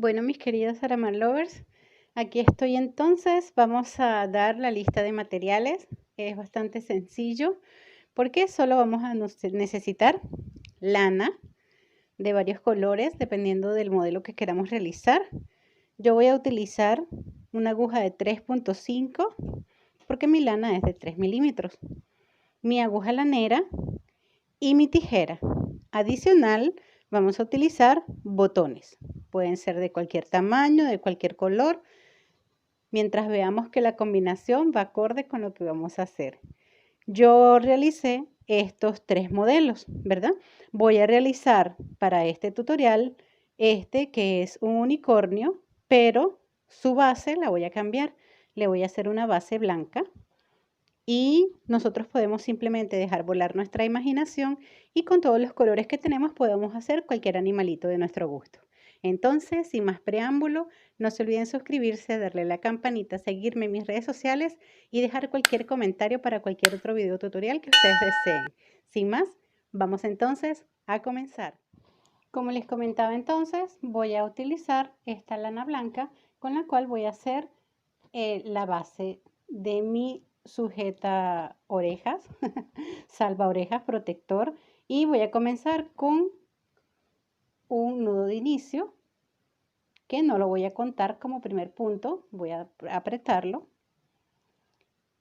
Bueno, mis queridos Aramar Lovers, aquí estoy entonces. Vamos a dar la lista de materiales. Es bastante sencillo porque solo vamos a necesitar lana de varios colores dependiendo del modelo que queramos realizar. Yo voy a utilizar una aguja de 3.5 porque mi lana es de 3 milímetros. Mi aguja lanera y mi tijera. Adicional, vamos a utilizar botones. Pueden ser de cualquier tamaño, de cualquier color, mientras veamos que la combinación va acorde con lo que vamos a hacer. Yo realicé estos tres modelos, ¿verdad? Voy a realizar para este tutorial este que es un unicornio, pero su base la voy a cambiar. Le voy a hacer una base blanca. Y nosotros podemos simplemente dejar volar nuestra imaginación y con todos los colores que tenemos podemos hacer cualquier animalito de nuestro gusto. Entonces, sin más preámbulo, no se olviden suscribirse, darle a la campanita, seguirme en mis redes sociales y dejar cualquier comentario para cualquier otro video tutorial que ustedes deseen. Sin más, vamos entonces a comenzar. Como les comentaba entonces, voy a utilizar esta lana blanca con la cual voy a hacer la base de mi sujeta orejas, salva orejas protector, y voy a comenzar con un nudo de inicio que no lo voy a contar como primer punto, voy a apretarlo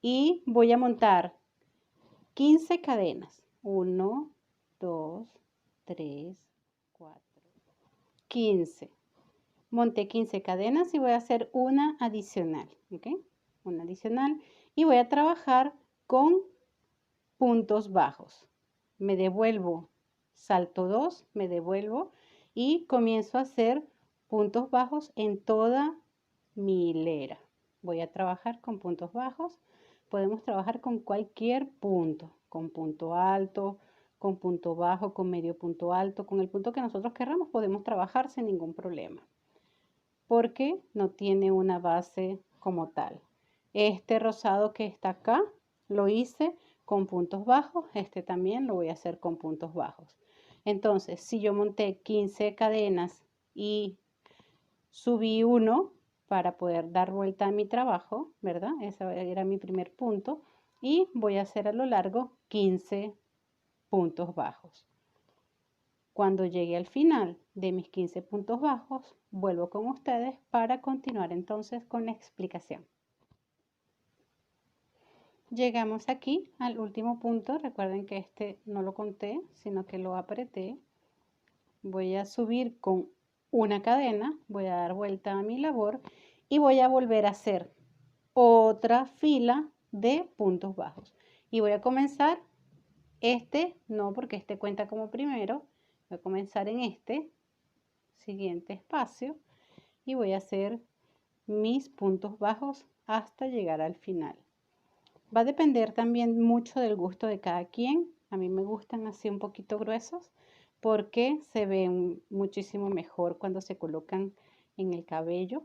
y voy a montar 15 cadenas, 1, 2, 3, 4, 15. Monté 15 cadenas y voy a hacer una adicional, ¿ok? Una adicional y voy a trabajar con puntos bajos. Me devuelvo, salto 2, me devuelvo y comienzo a hacer puntos bajos en toda mi hilera. Voy a trabajar con puntos bajos. Podemos trabajar con cualquier punto, con punto alto, con punto bajo, con medio punto alto, con el punto que nosotros querramos podemos trabajar sin ningún problema, porque no tiene una base como tal. Este rosado que está acá lo hice con puntos bajos, este también lo voy a hacer con puntos bajos. Entonces, si yo monté 15 cadenas y subí uno para poder dar vuelta a mi trabajo, ¿verdad? Ese era mi primer punto. Y voy a hacer a lo largo 15 puntos bajos. Cuando llegue al final de mis 15 puntos bajos, vuelvo con ustedes para continuar entonces con la explicación. Llegamos aquí al último punto. Recuerden que este no lo conté, sino que lo apreté. Voy a subir con una cadena, voy a dar vuelta a mi labor y voy a volver a hacer otra fila de puntos bajos. Y voy a comenzar no porque este cuenta como primero, voy a comenzar en este siguiente espacio y voy a hacer mis puntos bajos hasta llegar al final. Va a depender también mucho del gusto de cada quien. A mí me gustan así un poquito gruesos porque se ven muchísimo mejor cuando se colocan en el cabello,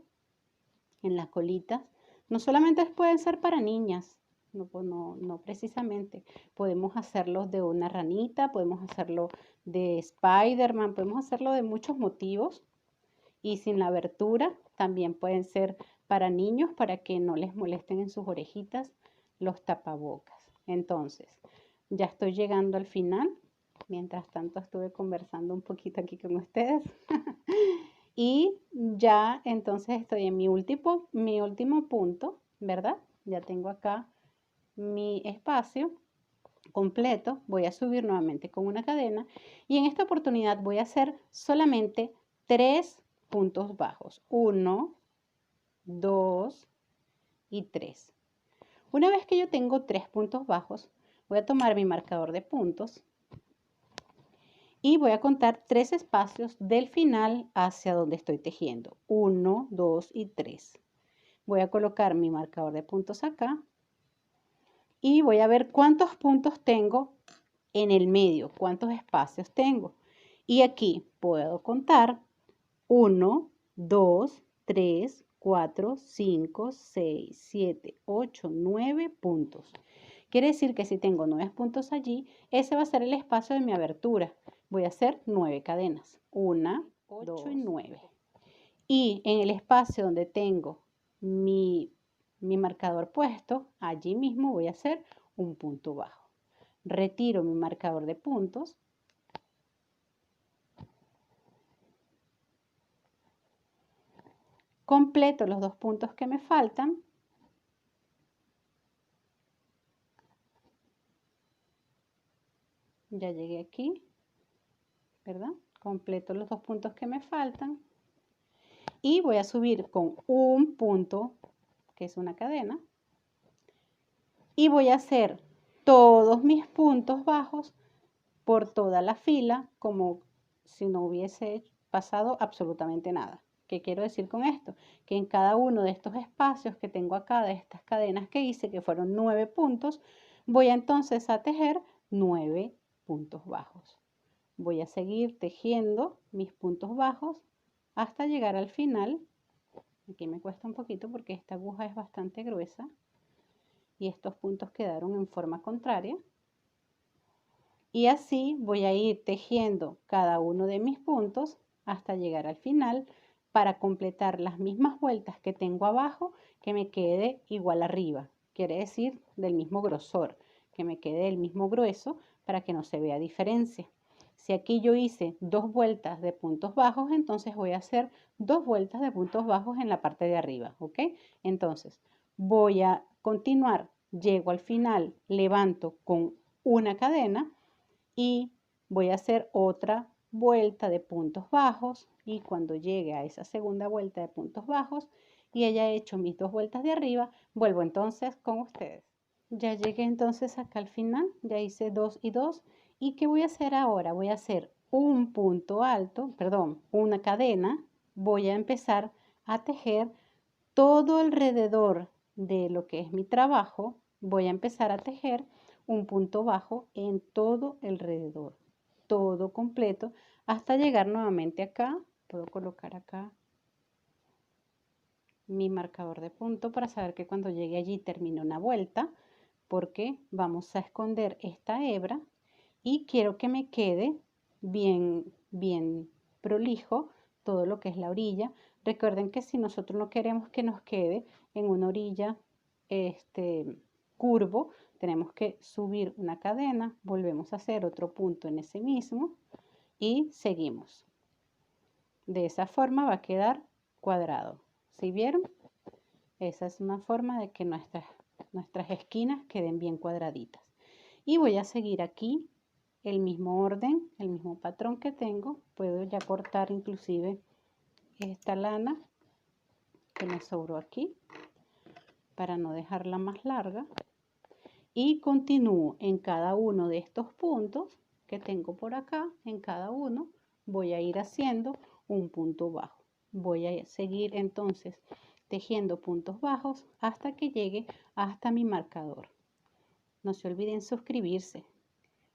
en las colitas. No solamente pueden ser para niñas, no precisamente. Podemos hacerlos de una ranita, podemos hacerlo de Spider-Man, podemos hacerlo de muchos motivos. Y sin la abertura también pueden ser para niños para que no les molesten en sus orejitas los tapabocas. Entonces, ya estoy llegando al final. Mientras tanto estuve conversando un poquito aquí con ustedes. Y ya entonces estoy en mi último punto, ¿verdad? Ya tengo acá mi espacio completo. Voy a subir nuevamente con una cadena y en esta oportunidad voy a hacer solamente 3 puntos bajos. 1, 2 y 3. Una vez que yo tengo 3 puntos bajos, voy a tomar mi marcador de puntos y voy a contar 3 espacios del final hacia donde estoy tejiendo. 1, 2 y 3. Voy a colocar mi marcador de puntos acá y voy a ver cuántos puntos tengo en el medio, cuántos espacios tengo. Y aquí puedo contar 1, 2, 3, 4, 5, 6, 7, 8, 9 puntos. Quiere decir que si tengo 9 puntos allí, ese va a ser el espacio de mi abertura. Voy a hacer 9 cadenas. 1, 8 y 9. Y en el espacio donde tengo mi marcador puesto, allí mismo voy a hacer un punto bajo. Retiro mi marcador de puntos. Completo los 2 puntos que me faltan. Ya llegué aquí, ¿verdad? Completo los 2 puntos que me faltan. Y voy a subir con un punto, que es una cadena. Y voy a hacer todos mis puntos bajos por toda la fila, como si no hubiese pasado absolutamente nada. ¿Qué quiero decir con esto? Que en cada uno de estos espacios que tengo acá, de estas cadenas que hice, que fueron 9 puntos, voy entonces a tejer 9 puntos bajos. Voy a seguir tejiendo mis puntos bajos hasta llegar al final. Aquí me cuesta un poquito porque esta aguja es bastante gruesa y estos puntos quedaron en forma contraria. Y así voy a ir tejiendo cada uno de mis puntos hasta llegar al final para completar las mismas vueltas que tengo abajo, que me quede igual arriba. Quiere decir del mismo grosor, que me quede el mismo grueso para que no se vea diferencia. Si aquí yo hice 2 vueltas de puntos bajos, entonces voy a hacer 2 vueltas de puntos bajos en la parte de arriba, ¿ok? Entonces voy a continuar, llego al final, levanto con una cadena y voy a hacer otra vuelta de puntos bajos y cuando llegue a esa segunda vuelta de puntos bajos y haya hecho mis 2 vueltas de arriba, vuelvo entonces con ustedes. Ya llegué entonces acá al final, ya hice 2 y 2 y ¿qué voy a hacer ahora? Voy a hacer un punto alto, perdón, una cadena, voy a empezar a tejer todo alrededor de lo que es mi trabajo, voy a empezar a tejer un punto bajo en todo alrededor, todo completo, hasta llegar nuevamente acá. Puedo colocar acá mi marcador de punto para saber que cuando llegue allí termine una vuelta, porque vamos a esconder esta hebra y quiero que me quede bien prolijo todo lo que es la orilla. Recuerden que si nosotros no queremos que nos quede en una orilla curvo, tenemos que subir una cadena, volvemos a hacer otro punto en ese mismo y seguimos. De esa forma va a quedar cuadrado. ¿Sí vieron? Esa es una forma de que nuestras esquinas queden bien cuadraditas. Y voy a seguir aquí el mismo orden, el mismo patrón que tengo. Puedo ya cortar inclusive esta lana que me sobró aquí para no dejarla más larga. Y continúo en cada uno de estos puntos que tengo por acá, en cada uno voy a ir haciendo un punto bajo. Voy a seguir entonces tejiendo puntos bajos hasta que llegue hasta mi marcador. No se olviden suscribirse.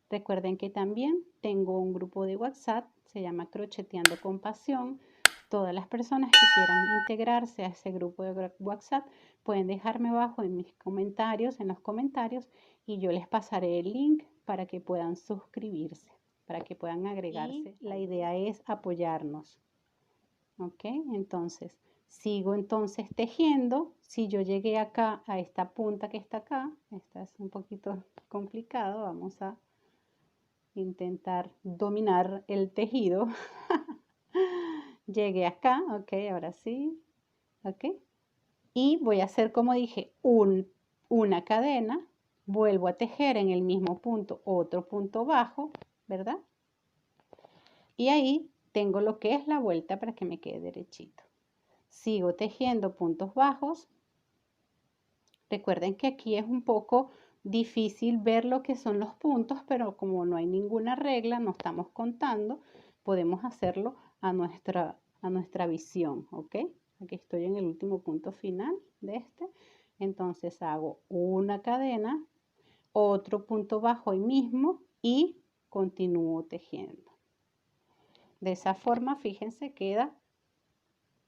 Recuerden que también tengo un grupo de WhatsApp, se llama Crocheteando con Pasión. Todas las personas que quieran integrarse a ese grupo de WhatsApp pueden dejarme abajo en mis comentarios, en los comentarios, y yo les pasaré el link para que puedan suscribirse, para que puedan agregarse. Y la idea es apoyarnos. ¿Ok? Entonces, sigo entonces tejiendo. Si yo llegué acá a esta punta que está acá, esta es un poquito complicado, vamos a intentar dominar el tejido. Llegué acá, ok, ahora sí, ok. Y voy a hacer, como dije, una cadena, vuelvo a tejer en el mismo punto otro punto bajo, ¿verdad? Y ahí tengo lo que es la vuelta para que me quede derechito. Sigo tejiendo puntos bajos. Recuerden que aquí es un poco difícil ver lo que son los puntos, pero como no hay ninguna regla, no estamos contando, podemos hacerlo a nuestra visión, ¿ok? Aquí estoy en el último punto final de este. Entonces hago una cadena, otro punto bajo ahí mismo y continúo tejiendo. De esa forma, fíjense, queda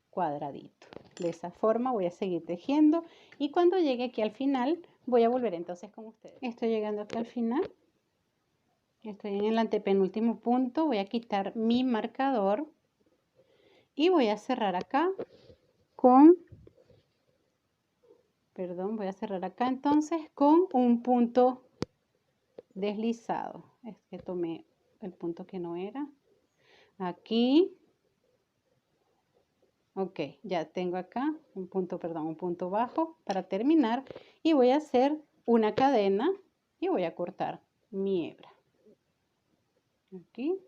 cuadradito. De esa forma voy a seguir tejiendo y cuando llegue aquí al final voy a volver entonces con ustedes. Estoy llegando aquí al final. Estoy en el antepenúltimo punto. Voy a quitar mi marcador Y voy a cerrar acá con, perdón, voy a cerrar acá entonces con un punto deslizado. Es que tomé el punto que no era. Aquí. Ok, ya tengo acá un punto, perdón, un punto bajo para terminar. Y voy a hacer una cadena y voy a cortar mi hebra. Aquí.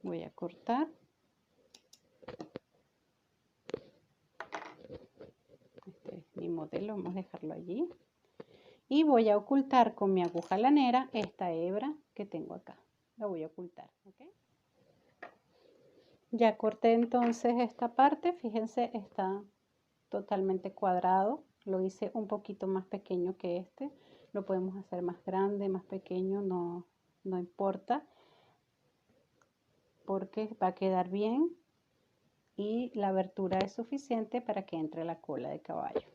Voy a cortar. Este es mi modelo, vamos a dejarlo allí. Y voy a ocultar con mi aguja lanera esta hebra que tengo acá. La voy a ocultar, ¿ok? Ya corté entonces esta parte, fíjense, está totalmente cuadrado. Lo hice un poquito más pequeño que este. Lo podemos hacer más grande, más pequeño, no importa. Porque va a quedar bien y la abertura es suficiente para que entre la cola de caballo.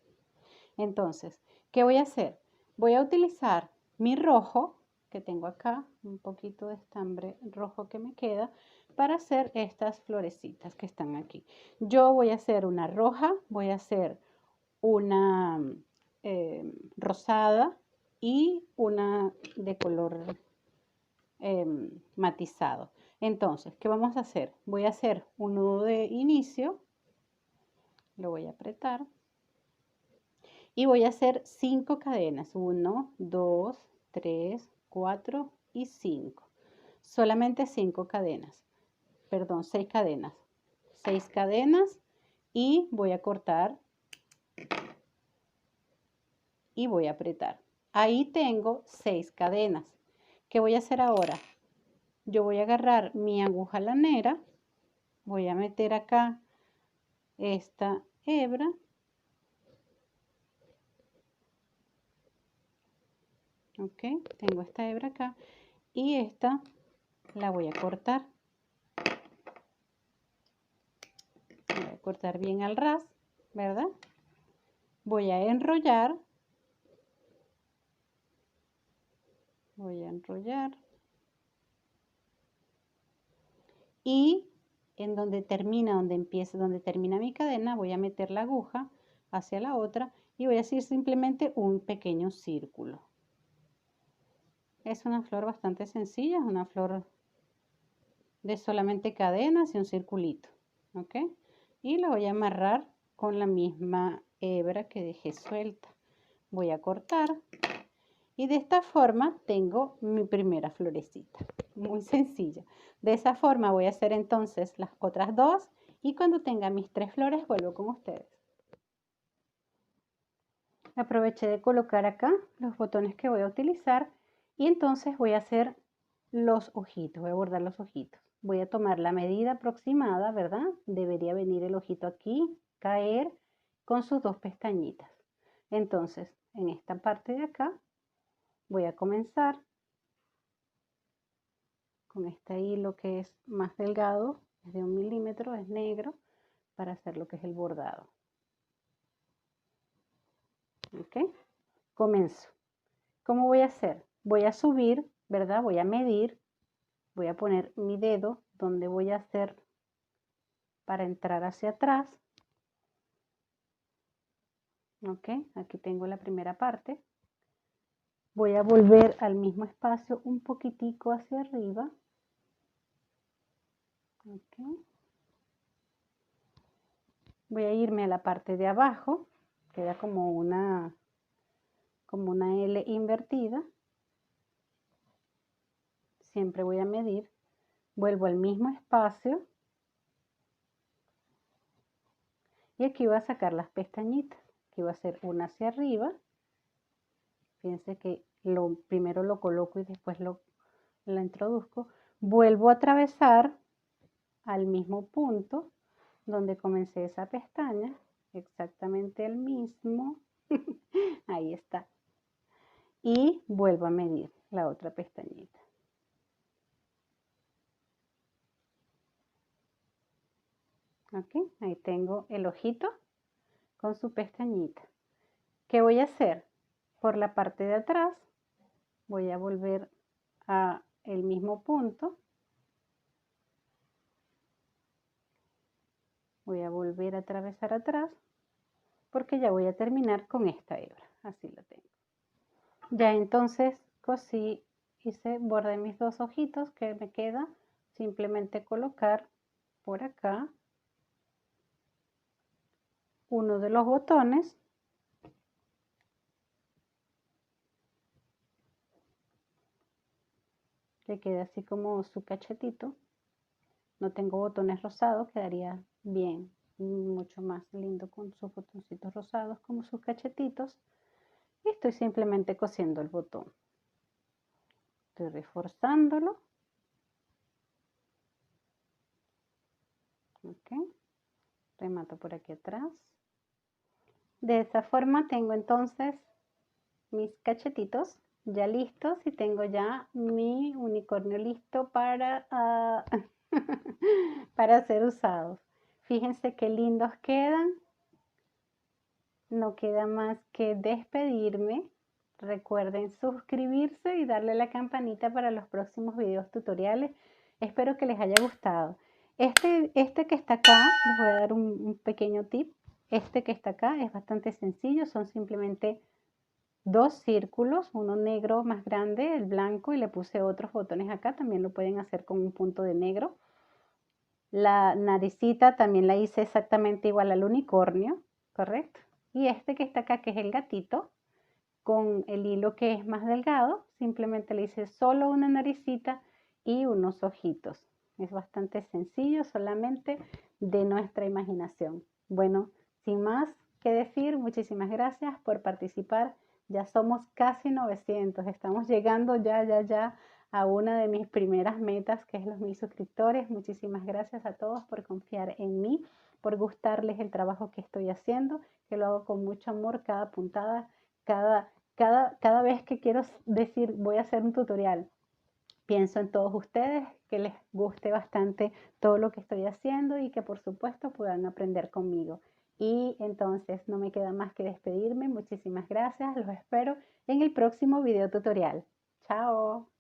Entonces, ¿qué voy a hacer? Voy a utilizar mi rojo, que tengo acá, un poquito de estambre rojo que me queda, para hacer estas florecitas que están aquí. Yo voy a hacer una roja, voy a hacer una rosada y una de color matizado. Entonces, ¿qué vamos a hacer? Voy a hacer un nudo de inicio, lo voy a apretar y voy a hacer 5 cadenas, 1, 2, 3, 4 y 5. Solamente 5 cadenas, perdón, 6 cadenas. 6 cadenas y voy a cortar y voy a apretar. Ahí tengo 6 cadenas. ¿Qué voy a hacer ahora? Yo voy a agarrar mi aguja lanera, voy a meter acá esta hebra ok, tengo esta hebra acá y esta la voy a cortar. Voy a cortar bien al ras, ¿verdad? Voy a enrollar. Voy a enrollar. Y en donde termina, donde empieza, donde termina mi cadena, voy a meter la aguja hacia la otra y voy a hacer simplemente un pequeño círculo. Es una flor bastante sencilla, es una flor de solamente cadenas y un circulito, ¿ok? Y la voy a amarrar con la misma hebra que dejé suelta. Voy a cortar y de esta forma tengo mi primera florecita, muy sencilla. De esa forma voy a hacer entonces las otras dos y cuando tenga mis 3 flores vuelvo con ustedes. Aproveché de colocar acá los botones que voy a utilizar y entonces voy a hacer los ojitos, voy a bordar los ojitos. Voy a tomar la medida aproximada, ¿verdad? Debería venir el ojito aquí, caer con sus 2 pestañitas. Entonces, en esta parte de acá, voy a comenzar con este hilo que es más delgado, es de 1 milímetro, es negro, para hacer lo que es el bordado. ¿Ok? Comienzo. ¿Cómo voy a hacer? Voy a subir, ¿verdad? Voy a medir, voy a poner mi dedo donde voy a hacer para entrar hacia atrás. ¿Ok? Aquí tengo la primera parte. Voy a volver al mismo espacio un poquitico hacia arriba. ¿Ok? Voy a irme a la parte de abajo, queda como una L invertida. Siempre voy a medir. Vuelvo al mismo espacio. Y aquí voy a sacar las pestañitas. Aquí voy a hacer una hacia arriba. Fíjense que primero lo coloco y después la introduzco. Vuelvo a atravesar al mismo punto donde comencé esa pestaña. Exactamente el mismo. Ahí está. Y vuelvo a medir la otra pestañita. Ok, ahí tengo el ojito con su pestañita. ¿Qué voy a hacer? Por la parte de atrás voy a volver a el mismo punto Voy a volver a atravesar atrás porque ya voy a terminar con esta hebra. Así la tengo. Ya entonces cosí, bordé mis dos ojitos, que me queda simplemente colocar por acá uno de los botones. Le queda así como su cachetito. No tengo botones rosados, quedaría bien, mucho más lindo con sus botoncitos rosados como sus cachetitos. Y estoy simplemente cosiendo el botón. Estoy reforzándolo. Ok. Remato por aquí atrás. De esa forma tengo entonces mis cachetitos ya listos y tengo ya mi unicornio listo para, para ser usados. Fíjense qué lindos quedan. No queda más que despedirme. Recuerden suscribirse y darle a la campanita para los próximos videos tutoriales. Espero que les haya gustado. Este que está acá, les voy a dar un pequeño tip. Este que está acá es bastante sencillo, son simplemente dos círculos, uno negro más grande, el blanco, y le puse otros botones acá. También lo pueden hacer con un punto de negro. La naricita también la hice exactamente igual al unicornio, ¿correcto? Y este que está acá, que es el gatito, con el hilo que es más delgado, simplemente le hice solo una naricita y unos ojitos. Es bastante sencillo, solamente de nuestra imaginación. Bueno, sin más que decir, muchísimas gracias por participar. Ya somos casi 900, estamos llegando ya a una de mis primeras metas, que es los 1000 suscriptores. Muchísimas gracias a todos por confiar en mí, por gustarles el trabajo que estoy haciendo, que lo hago con mucho amor, cada puntada, cada vez que quiero decir voy a hacer un tutorial. Pienso en todos ustedes, que les guste bastante todo lo que estoy haciendo y que por supuesto puedan aprender conmigo. Y entonces no me queda más que despedirme. Muchísimas gracias. Los espero en el próximo video tutorial. Chao.